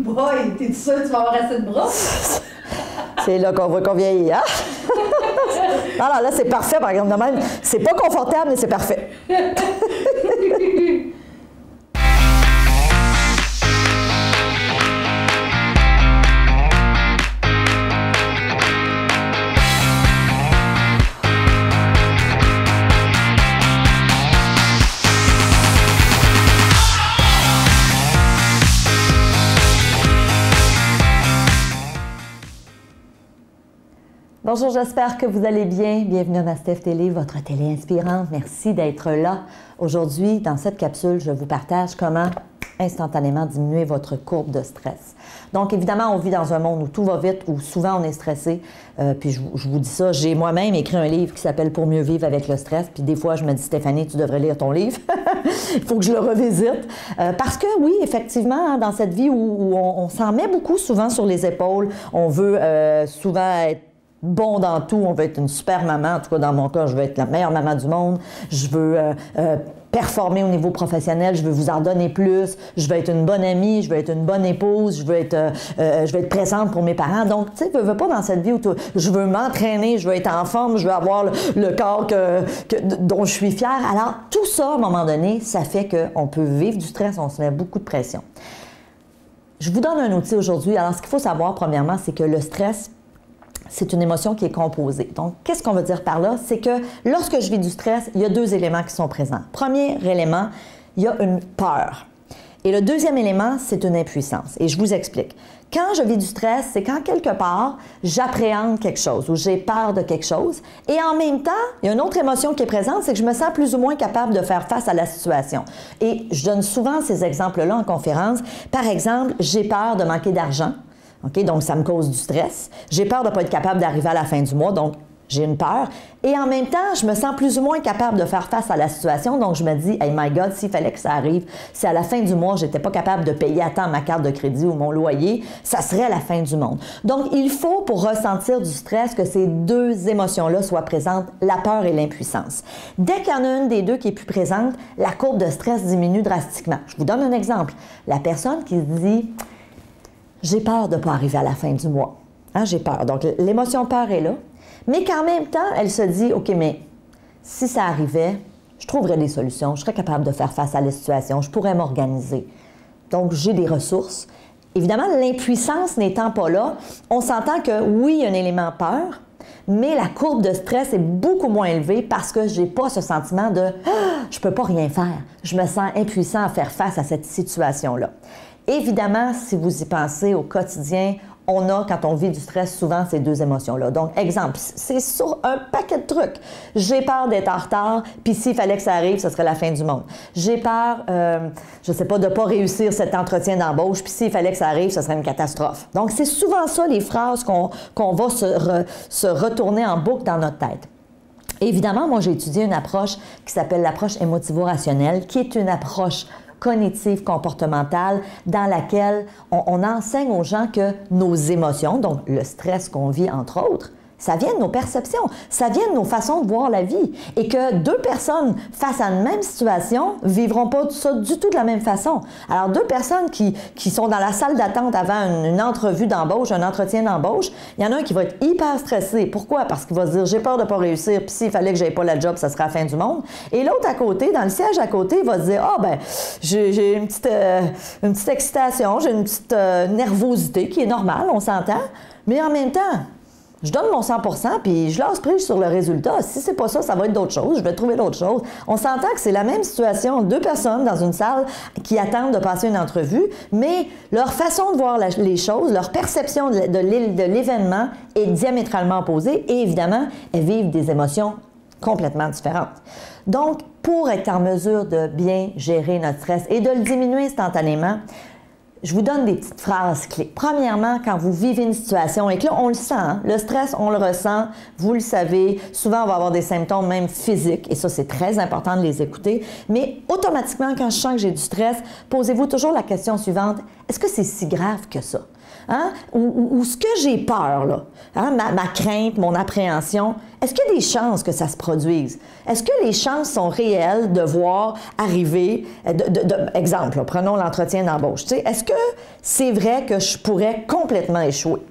Boy, t'es sûr que tu vas avoir assez de bras? C'est là qu'on voit qu'on vieillit, hein? Non, non, là, c'est parfait, par exemple. C'est pas confortable, mais c'est parfait. Bonjour, j'espère que vous allez bien. Bienvenue à Mastef Télé, votre télé inspirante. Merci d'être là. Aujourd'hui, dans cette capsule, je vous partage comment instantanément diminuer votre courbe de stress. Donc, évidemment, on vit dans un monde où tout va vite, où souvent on est stressé. Puis je vous dis ça, j'ai moi-même écrit un livre qui s'appelle « Pour mieux vivre avec le stress ». Puis des fois, je me dis « Stéphanie, tu devrais lire ton livre. » Il faut que je le revisite. Parce que oui, effectivement, dans cette vie où on s'en met beaucoup souvent sur les épaules, on veut souvent être bon dans tout, on veut être une super maman. En tout cas, dans mon cas, je veux être la meilleure maman du monde. Je veux performer au niveau professionnel, je veux vous en donner plus, je veux être une bonne amie, je veux être une bonne épouse, je veux être présente pour mes parents. Donc, tu sais, je veux pas dans cette vie où je veux m'entraîner, je veux être en forme, je veux avoir le corps dont je suis fière. Alors, tout ça, à un moment donné, ça fait qu'on peut vivre du stress, on se met beaucoup de pression. Je vous donne un outil aujourd'hui. Alors, ce qu'il faut savoir, premièrement, c'est que le stress, c'est une émotion qui est composée. Donc, qu'est-ce qu'on veut dire par là? C'est que lorsque je vis du stress, il y a deux éléments qui sont présents. Premier élément, il y a une peur. Et le deuxième élément, c'est une impuissance. Et je vous explique. Quand je vis du stress, c'est quand quelque part, j'appréhende quelque chose ou j'ai peur de quelque chose. Et en même temps, il y a une autre émotion qui est présente, c'est que je me sens plus ou moins capable de faire face à la situation. Et je donne souvent ces exemples-là en conférence. Par exemple, j'ai peur de manquer d'argent. Okay? Donc, ça me cause du stress. J'ai peur de ne pas être capable d'arriver à la fin du mois, donc j'ai une peur. Et en même temps, je me sens plus ou moins capable de faire face à la situation. Donc, je me dis, hey my God, s'il fallait que ça arrive, si à la fin du mois, je n'étais pas capable de payer à temps ma carte de crédit ou mon loyer, ça serait la fin du monde. Donc, il faut, pour ressentir du stress, que ces deux émotions-là soient présentes, la peur et l'impuissance. Dès qu'il y en a une des deux qui est plus présente, la courbe de stress diminue drastiquement. Je vous donne un exemple. La personne qui se dit, j'ai peur de ne pas arriver à la fin du mois. Hein, j'ai peur. Donc, l'émotion peur est là. Mais qu'en même temps, elle se dit, OK, mais si ça arrivait, je trouverais des solutions, je serais capable de faire face à la situation, je pourrais m'organiser. Donc, j'ai des ressources. Évidemment, l'impuissance n'étant pas là, on s'entend que oui, il y a un élément peur, mais la courbe de stress est beaucoup moins élevée parce que je n'ai pas ce sentiment de « Ah, je ne peux pas rien faire ». Je me sens impuissant à faire face à cette situation-là. Évidemment, si vous y pensez au quotidien, on a, quand on vit du stress, souvent ces deux émotions-là. Donc, exemple, c'est sur un paquet de trucs. J'ai peur d'être en retard, puis s'il fallait que ça arrive, ce serait la fin du monde. J'ai peur, je ne sais pas, de ne pas réussir cet entretien d'embauche, puis s'il fallait que ça arrive, ce serait une catastrophe. Donc, c'est souvent ça, les phrases qu'on va se retourner en boucle dans notre tête. Évidemment, moi, j'ai étudié une approche qui s'appelle l'approche émotivo-rationnelle, qui est une approche cognitive comportementale dans laquelle on enseigne aux gens que nos émotions, donc le stress qu'on vit entre autres, ça vient de nos perceptions, ça vient de nos façons de voir la vie. Et que deux personnes face à une même situation ne vivront pas ça du tout de la même façon. Alors, deux personnes qui sont dans la salle d'attente avant une entrevue d'embauche, un entretien d'embauche, il y en a un qui va être hyper stressé. Pourquoi? Parce qu'il va se dire, j'ai peur de ne pas réussir, puis s'il fallait que je n'aie pas la job, ça serait la fin du monde. Et l'autre à côté, dans le siège à côté, il va se dire, ah ben, j'ai une petite excitation, j'ai une petite nervosité qui est normale, on s'entend, mais en même temps, je donne mon 100%, puis je lâche prise sur le résultat. Si c'est pas ça, ça va être d'autres choses. Je vais trouver d'autres choses. On s'entend que c'est la même situation. Deux personnes dans une salle qui attendent de passer une entrevue, mais leur façon de voir les choses, leur perception de l'événement est diamétralement opposée et évidemment, elles vivent des émotions complètement différentes. Donc, pour être en mesure de bien gérer notre stress et de le diminuer instantanément, je vous donne des petites phrases clés. Premièrement, quand vous vivez une situation, et que là, on le sent, hein, le stress, on le ressent, vous le savez, souvent, on va avoir des symptômes même physiques, et ça, c'est très important de les écouter, mais automatiquement, quand je sens que j'ai du stress, posez-vous toujours la question suivante, est-ce que c'est si grave que ça? hein, ou ce que j'ai peur, là, hein, ma crainte, mon appréhension, est-ce qu'il y a des chances que ça se produise? Est-ce que les chances sont réelles de voir arriver, exemple, là, prenons l'entretien d'embauche, est-ce que c'est vrai que je pourrais complètement échouer?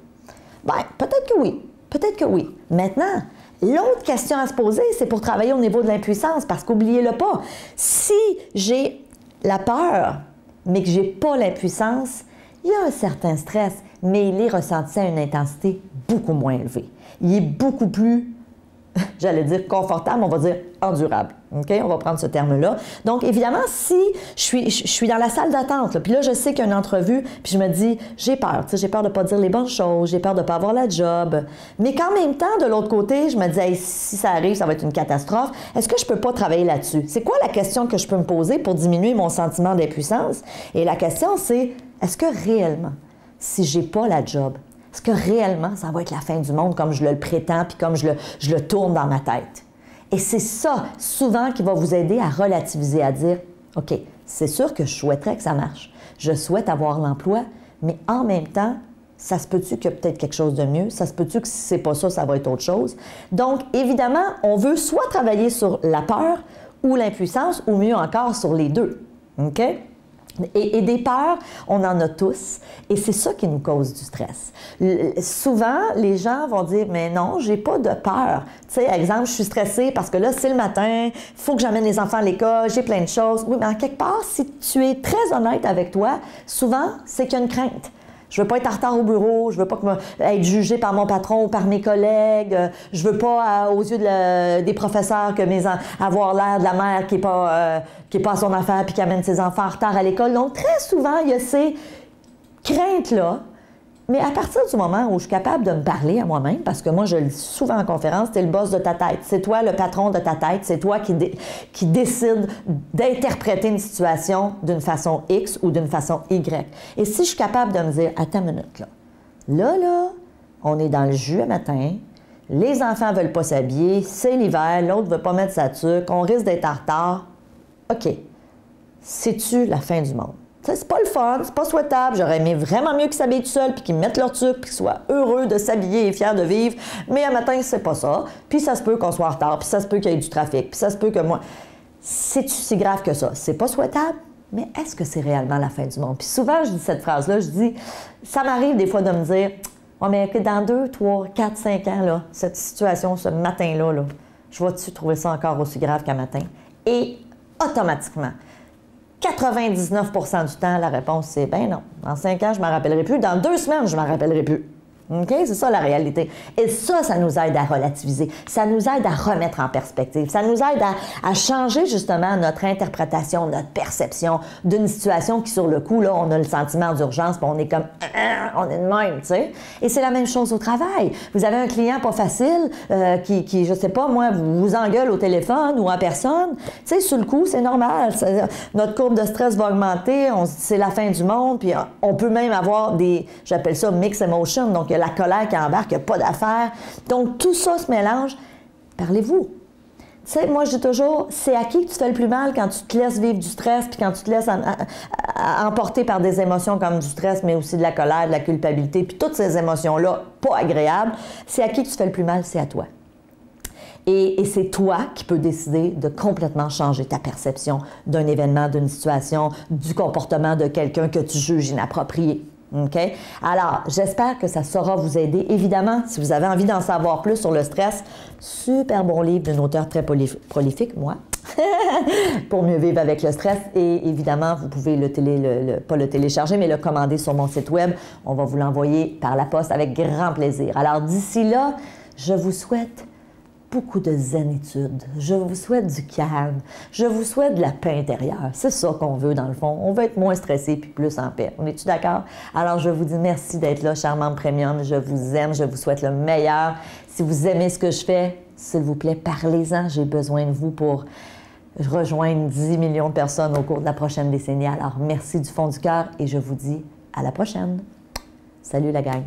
Bien, peut-être que oui, peut-être que oui. Maintenant, l'autre question à se poser, c'est pour travailler au niveau de l'impuissance, parce qu'oubliez-le pas, si j'ai la peur, mais que je n'ai pas l'impuissance, il y a un certain stress, mais il est ressenti à une intensité beaucoup moins élevée. Il est beaucoup plus, j'allais dire confortable, on va dire endurable. OK? On va prendre ce terme-là. Donc, évidemment, si je suis dans la salle d'attente, puis là, je sais qu'il y a une entrevue, puis je me dis, j'ai peur. J'ai peur de ne pas dire les bonnes choses, j'ai peur de ne pas avoir la job. Mais qu'en même temps, de l'autre côté, je me dis, hey, si ça arrive, ça va être une catastrophe. Est-ce que je ne peux pas travailler là-dessus? C'est quoi la question que je peux me poser pour diminuer mon sentiment d'impuissance? Et la question, c'est, est-ce que réellement, si je n'ai pas la job, est-ce que réellement, ça va être la fin du monde comme je le prétends, puis comme je le tourne dans ma tête? Et c'est ça, souvent, qui va vous aider à relativiser, à dire, OK, c'est sûr que je souhaiterais que ça marche. Je souhaite avoir l'emploi, mais en même temps, ça se peut-tu qu'il y a peut-être quelque chose de mieux? Ça se peut-tu que si c'est pas ça, ça va être autre chose? Donc, évidemment, on veut soit travailler sur la peur ou l'impuissance, ou mieux encore, sur les deux. OK? Et des peurs, on en a tous, et c'est ça qui nous cause du stress. Souvent, les gens vont dire, mais non, j'ai pas de peur. Tu sais, exemple, je suis stressée parce que là, c'est le matin, il faut que j'amène les enfants à l'école, j'ai plein de choses. Oui, mais en quelque part, si tu es très honnête avec toi, souvent, c'est qu'il y a une crainte. Je veux pas être en retard au bureau, je veux pas être jugée par mon patron ou par mes collègues, je veux pas, aux yeux des professeurs, avoir l'air de la mère qui est pas à son affaire puis qui amène ses enfants en retard à l'école. Donc, très souvent, il y a ces craintes-là. Mais à partir du moment où je suis capable de me parler à moi-même, parce que moi, je le dis souvent en conférence, tu es le boss de ta tête. C'est toi le patron de ta tête. C'est toi qui décide d'interpréter une situation d'une façon X ou d'une façon Y. Et si je suis capable de me dire, attends une minute, là, on est dans le jus à matin, les enfants ne veulent pas s'habiller, c'est l'hiver, l'autre ne veut pas mettre sa tuque, on risque d'être en retard. OK, c'est-tu la fin du monde? C'est pas le fun, c'est pas souhaitable. J'aurais aimé vraiment mieux qu'ils s'habillent tout seuls, puis qu'ils mettent leur tuque, puis qu'ils soient heureux de s'habiller et fiers de vivre. Mais un matin, c'est pas ça. Puis ça se peut qu'on soit en retard, puis ça se peut qu'il y ait du trafic, puis ça se peut que moi... C'est-tu si grave que ça? C'est pas souhaitable, mais est-ce que c'est réellement la fin du monde? Puis souvent, je dis cette phrase-là, je dis... Ça m'arrive des fois de me dire, oh, mais dans 2, 3, 4, 5 ans, là, cette situation, ce matin-là, là, je vais-tu trouver ça encore aussi grave qu'un matin? Et automatiquement... 99 du temps, la réponse, c'est « ben non, dans 5 ans, je ne m'en rappellerai plus. Dans 2 semaines, je ne m'en rappellerai plus. » OK? C'est ça la réalité. Et ça nous aide à relativiser. Ça nous aide à remettre en perspective. Ça nous aide à changer justement notre interprétation, notre perception d'une situation qui, sur le coup, là, on a le sentiment d'urgence, puis on est comme « on est de même », tu sais. Et c'est la même chose au travail. Vous avez un client pas facile qui, je sais pas, moi, vous engueule au téléphone ou en personne. Tu sais, sur le coup, c'est normal. Notre courbe de stress va augmenter. On se dit c'est la fin du monde. Puis on peut même avoir des, j'appelle ça mixed emotion. Donc, il y a la colère qui embarque, il n'y a pas d'affaires. Donc, tout ça se mélange. Parlez-vous. Tu sais, moi, je dis toujours, c'est à qui que tu fais le plus mal quand tu te laisses vivre du stress, puis quand tu te laisses emporter par des émotions comme du stress, mais aussi de la colère, de la culpabilité, puis toutes ces émotions-là pas agréables. C'est à qui que tu fais le plus mal, c'est à toi. Et c'est toi qui peux décider de complètement changer ta perception d'un événement, d'une situation, du comportement de quelqu'un que tu juges inapproprié. OK? Alors, j'espère que ça saura vous aider. Évidemment, si vous avez envie d'en savoir plus sur le stress, super bon livre d'une auteure très prolifique, moi, pour mieux vivre avec le stress. Et évidemment, vous pouvez pas le télécharger, mais le commander sur mon site web. On va vous l'envoyer par la poste avec grand plaisir. Alors, d'ici là, je vous souhaite beaucoup de zénitude. Je vous souhaite du calme. Je vous souhaite de la paix intérieure. C'est ça qu'on veut dans le fond. On veut être moins stressé puis plus en paix. On est-tu d'accord? Alors, je vous dis merci d'être là, chère membre premium. Je vous aime. Je vous souhaite le meilleur. Si vous aimez ce que je fais, s'il vous plaît, parlez-en. J'ai besoin de vous pour rejoindre 10 millions de personnes au cours de la prochaine décennie. Alors, merci du fond du cœur et je vous dis à la prochaine. Salut la gang!